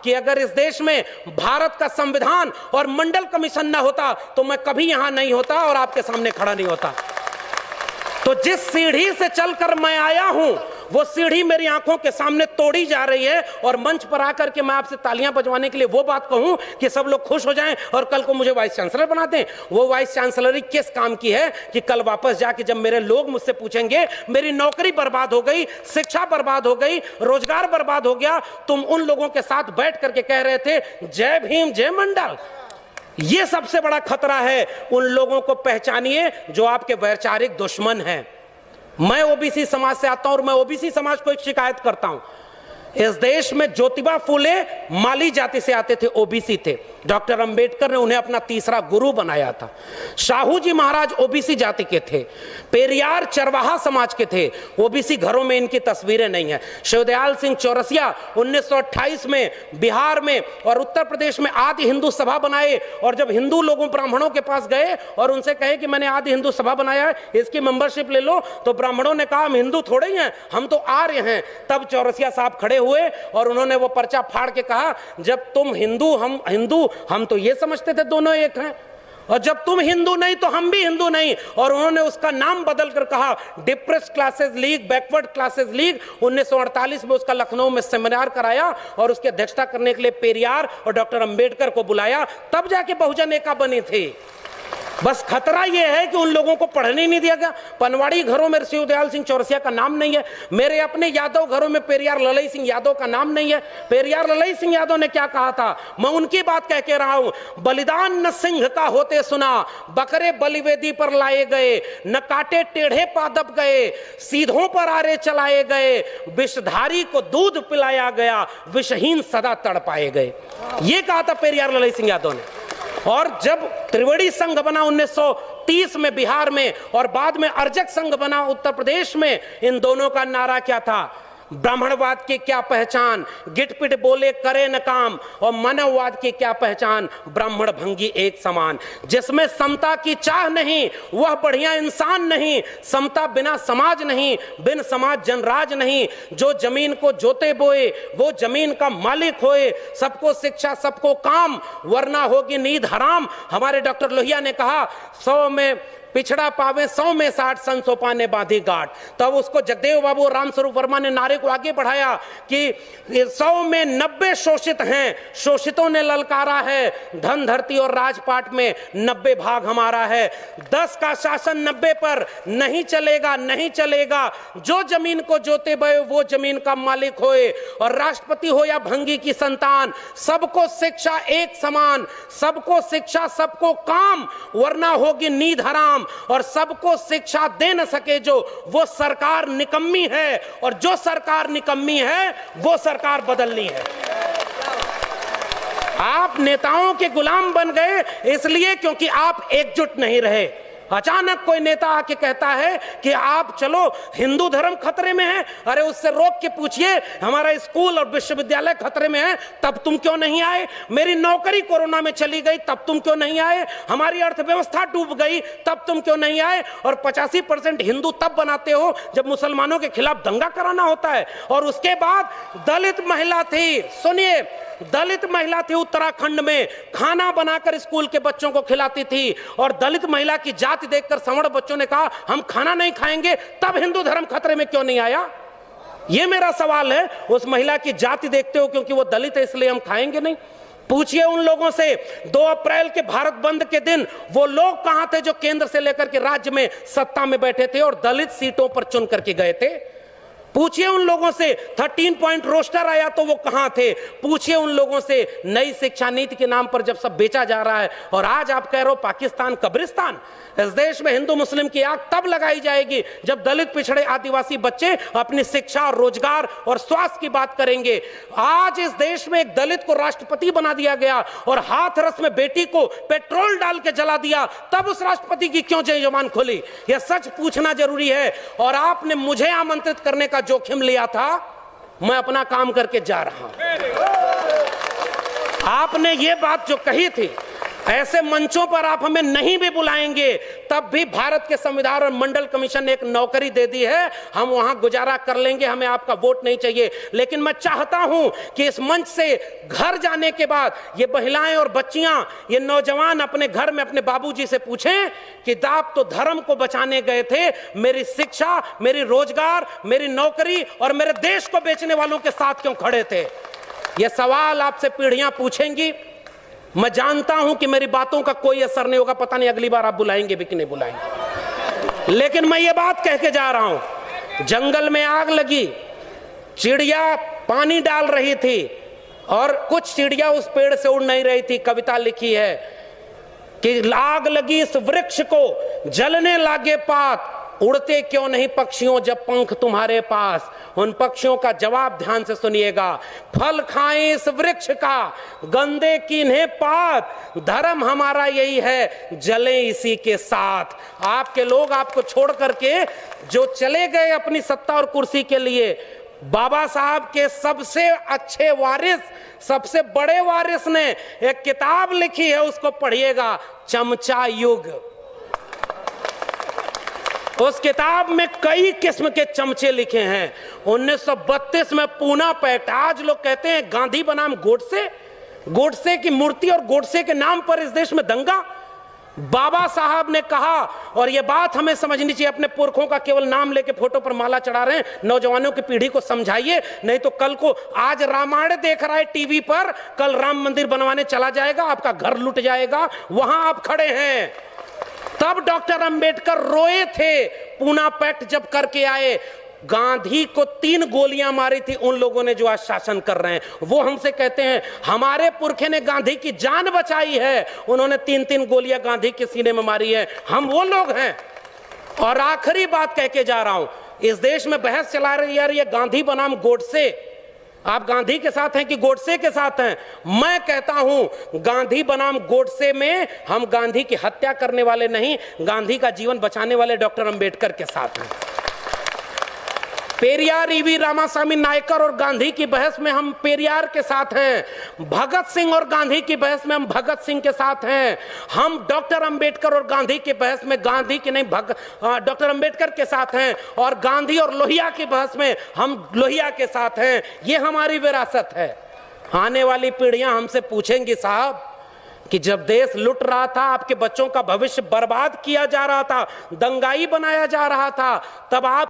कि अगर इस देश में भारत का संविधान और मंडल कमीशन न होता तो मैं कभी यहां नहीं होता और आपके सामने खड़ा नहीं होता। तो जिस सीढ़ी से चलकर मैं आया हूं वो सीढ़ी मेरी आंखों के सामने तोड़ी जा रही है, और मंच पर आकर के मैं आपसे तालियां बजवाने के लिए वो बात कहूं कि सब लोग खुश हो जाएं और कल को मुझे वाइस चांसलर बना दें, वो वाइस चांसलरी किस काम की है कि कल वापस जाके जब मेरे लोग मुझसे पूछेंगे मेरी नौकरी बर्बाद हो गई, शिक्षा बर्बाद हो गई, रोजगार बर्बाद हो गया, तुम उन लोगों के साथ बैठ करके कह रहे थे जय भीम जय मंडल। ये सबसे बड़ा खतरा है। उन लोगों को पहचानिए जो आपके वैचारिक दुश्मन हैं। मैं ओबीसी समाज से आता हूं और मैं ओबीसी समाज को एक शिकायत करता हूं। इस देश में ज्योतिबा फूले माली जाति से आते थे, ओबीसी थे। डॉक्टर अंबेडकर ने उन्हें अपना तीसरा गुरु बनाया था। शाहू जी महाराज ओबीसी जाति के थे। पेरियार चरवाहा समाज के थे। ओबीसी घरों में इनकी तस्वीरें नहीं है। शिवदयाल सिंह चौरसिया 1928 में बिहार में और उत्तर प्रदेश में आदि हिंदू सभा बनाए, और जब हिंदू लोगों ब्राह्मणों के पास गए और उनसे कहे कि मैंने आदि हिंदू सभा बनाया है, इसकी मेंबरशिप ले लो, तो ब्राह्मणों ने कहा हम हिंदू थोड़े ही हैं, हम तो आर्य हैं। तब चौरसिया साहब खड़े हुए और उन्होंने वो पर्चा फाड़ के कहा जब तुम हिंदू हम हिंदू, हम तो ये समझते थे दोनों एक हैं, और जब तुम हिंदू नहीं तो हम भी हिंदू नहीं। और उन्होंने उसका नाम बदल कर कहा depressed classes league, backward classes league. 1948 में उसका लखनऊ में सेमिनार कराया और उसकी अध्यक्षता करने के लिए पेरियार और डॉक्टर अंबेडकर को बुलाया, तब जाके बहुजन एका बनी थी। बस खतरा यह है कि उन लोगों को पढ़ने नहीं दिया गया। पनवाड़ी घरों में शिवदयाल सिंह चौरसिया का नाम नहीं है। मेरे अपने यादव घरों में पेरियार ललई सिंह यादव का नाम नहीं है। पेरियार ललई सिंह यादव ने क्या कहा था, मैं उनकी बात कह के रहा हूं। बलिदान न सिंह का होते सुना, बकरे बलिवेदी पर लाए गए, न काटे टेढ़े पादप गए, सीधों पर आरे चलाए गए, विषधारी को दूध पिलाया गया, विषहीन सदा तड़पाए गए। ये कहा था पेरियार ललई सिंह यादव ने। और जब त्रिवेणी संघ बना 1930 में बिहार में, और बाद में अर्जक संघ बना उत्तर प्रदेश में, इन दोनों का नारा क्या था, ब्राह्मणवाद की क्या पहचान, गिटपिट बोले करे न काम, और मानववाद की क्या पहचान, ब्राह्मण भंगी एक समान। जिसमें समता की चाह नहीं वह बढ़िया इंसान नहीं, समता बिना समाज नहीं, बिन समाज जनराज नहीं। जो जमीन को जोते बोए वो जमीन का मालिक होए, सबको शिक्षा सबको काम, वरना होगी नींद हराम। हमारे डॉक्टर लोहिया ने कहा 100 में पिछड़ा पावे 100 में 60, संसो पाने बांधी गांठ। तब उसको जगदेव बाबू और रामस्वरूप वर्मा ने नारे को आगे बढ़ाया कि 100 में 90 शोषित हैं, शोषितों ने ललकारा है, धन धरती और राजपाट में 90 भाग हमारा है। 10 का शासन 90 पर नहीं चलेगा, नहीं चलेगा। जो जमीन को जोते बये वो जमीन का मालिक होए, और राष्ट्रपति हो या भंगी की संतान, सबको शिक्षा एक समान, सबको शिक्षा सबको काम, वरना होगी नींद हराम। और सबको शिक्षा दे न सके जो, वो सरकार निकम्मी है, और जो सरकार निकम्मी है वो सरकार बदलनी है। आप नेताओं के गुलाम बन गए इसलिए क्योंकि आप एकजुट नहीं रहे। अचानक कोई नेता आके कहता है कि आप चलो हिंदू धर्म खतरे में है, अरे उससे रोक के पूछिए हमारा स्कूल और विश्वविद्यालय खतरे में है, तब तुम क्यों नहीं आए? मेरी नौकरी कोरोना में चली गई, तब तुम क्यों नहीं आए? हमारी अर्थव्यवस्था डूब गई, तब तुम क्यों नहीं आए? और 85% हिंदू तब बनाते हो जब मुसलमानों के खिलाफ दंगा कराना होता है। और उसके बाद दलित महिला थी, सुनिए, दलित महिला थी उत्तराखंड में, खाना बनाकर स्कूल के बच्चों को खिलाती थी, और दलित महिला की जाति देखकर सवर्ण बच्चों ने कहा हम खाना नहीं खाएंगे। तब हिंदू धर्म खतरे में क्यों नहीं आया? यह मेरा सवाल है। उस महिला की जाति देखते हो क्योंकि वो दलित है इसलिए हम खाएंगे नहीं? पूछिए उन लोगों से 2 अप्रैल के भारत बंद के दिन वो लोग कहां थे जो केंद्र से लेकर के राज्य में सत्ता में बैठे थे और दलित सीटों पर चुन करके गए थे? पूछिए उन लोगों से 13 पॉइंट रोस्टर आया तो वो कहां थे? पूछिए उन लोगों से नई शिक्षा नीति के नाम पर जब सब बेचा जा रहा है, और आज आप कह रहे हो पाकिस्तान कब्रिस्तान। इस देश में हिंदू मुस्लिम की आग तब लगाई जाएगी जब दलित पिछड़े आदिवासी बच्चे अपनी शिक्षा और रोजगार और स्वास्थ्य की बात करेंगे। आज इस देश में एक दलित को राष्ट्रपति बना दिया गया और हाथरस में बेटी को पेट्रोल डाल के जला दिया, तब उस राष्ट्रपति की क्यों जय जवान खोली? यह सच पूछना जरूरी है। और आपने मुझे आमंत्रित करने का जोखिम लिया था, मैं अपना काम करके जा रहा हूं। आपने ये बात जो कही थी, ऐसे मंचों पर आप हमें नहीं भी बुलाएंगे तब भी भारत के संविधान और मंडल कमीशन ने एक नौकरी दे दी है, हम वहां गुजारा कर लेंगे, हमें आपका वोट नहीं चाहिए। लेकिन मैं चाहता हूं कि इस मंच से घर जाने के बाद ये महिलाएं और बच्चियां, ये नौजवान अपने घर में अपने बाबूजी से पूछें कि आप तो धर्म को बचाने गए थे, मेरी शिक्षा, मेरी रोजगार, मेरी नौकरी और मेरे देश को बेचने वालों के साथ क्यों खड़े थे? ये सवाल आपसे पीढ़ियां पूछेंगी। मैं जानता हूं कि मेरी बातों का कोई असर नहीं होगा, पता नहीं अगली बार आप बुलाएंगे भी कि नहीं बुलाएंगे, लेकिन मैं ये बात कह के जा रहा हूं। जंगल में आग लगी, चिड़िया पानी डाल रही थी और कुछ चिड़िया उस पेड़ से उड़ नहीं रही थी। कविता लिखी है कि आग लगी इस वृक्ष को, जलने लागे पात, उड़ते क्यों नहीं पक्षियों जब पंख तुम्हारे पास। उन पक्षियों का जवाब ध्यान से सुनिएगा, फल खाएं इस वृक्ष का, गंदे कीन्हे पात, धर्म हमारा यही है, जले इसी के साथ। आपके लोग आपको छोड़ करके जो चले गए अपनी सत्ता और कुर्सी के लिए, बाबा साहब के सबसे अच्छे वारिस, सबसे बड़े वारिस ने एक किताब लिखी है, उसको पढ़िएगा, चमचा युग। उस किताब में कई किस्म के चमचे लिखे हैं। 1932 में पूना पैक्ट, आज लोग कहते हैं गांधी बनाम गोडसे, गोडसे की मूर्ति और गोडसे के नाम पर इस देश में दंगा। बाबा साहब ने कहा, और यह बात हमें समझनी चाहिए, अपने पुरखों का केवल नाम लेके फोटो पर माला चढ़ा रहे हैं, नौजवानों की पीढ़ी को समझाइए, नहीं तो कल को आज रामायण देख रहा है टीवी पर, कल राम मंदिर बनवाने चला जाएगा, आपका घर लुट जाएगा, वहां आप खड़े हैं। तब डॉक्टर अंबेडकर रोए थे, पूना पैक्ट जब करके आए। गांधी को 3 गोलियां मारी थी उन लोगों ने जो आज शासन कर रहे हैं। वो हमसे कहते हैं हमारे पुरखे ने गांधी की जान बचाई है, उन्होंने 3-3 गोलियां गांधी के सीने में मारी है, हम वो लोग हैं। और आखिरी बात कह के जा रहा हूं, इस देश में बहस चला रही है ये गांधी बनाम गोडसे, आप गांधी के साथ हैं कि गोडसे के साथ हैं? मैं कहता हूं गांधी बनाम गोडसे में हम गांधी की हत्या करने वाले नहीं, गांधी का जीवन बचाने वाले डॉक्टर अंबेडकर के साथ हैं। पेरियार ईवी रामास्वामी नायकर और गांधी की बहस में हम पेरियार के साथ हैं, भगत सिंह और गांधी की बहस में हम भगत सिंह के साथ हैं। हम डॉक्टर अंबेडकर और गांधी की बहस में गांधी की नहीं डॉक्टर अंबेडकर के साथ हैं, और गांधी और लोहिया की बहस में हम लोहिया के साथ हैं। ये हमारी विरासत है। आने वाली पीढ़ियां हमसे पूछेंगी साहब कि जब देश लुट रहा था, आपके बच्चों का भविष्य बर्बाद किया जा रहा था, दंगाई बनाया जा रहा था, तब आप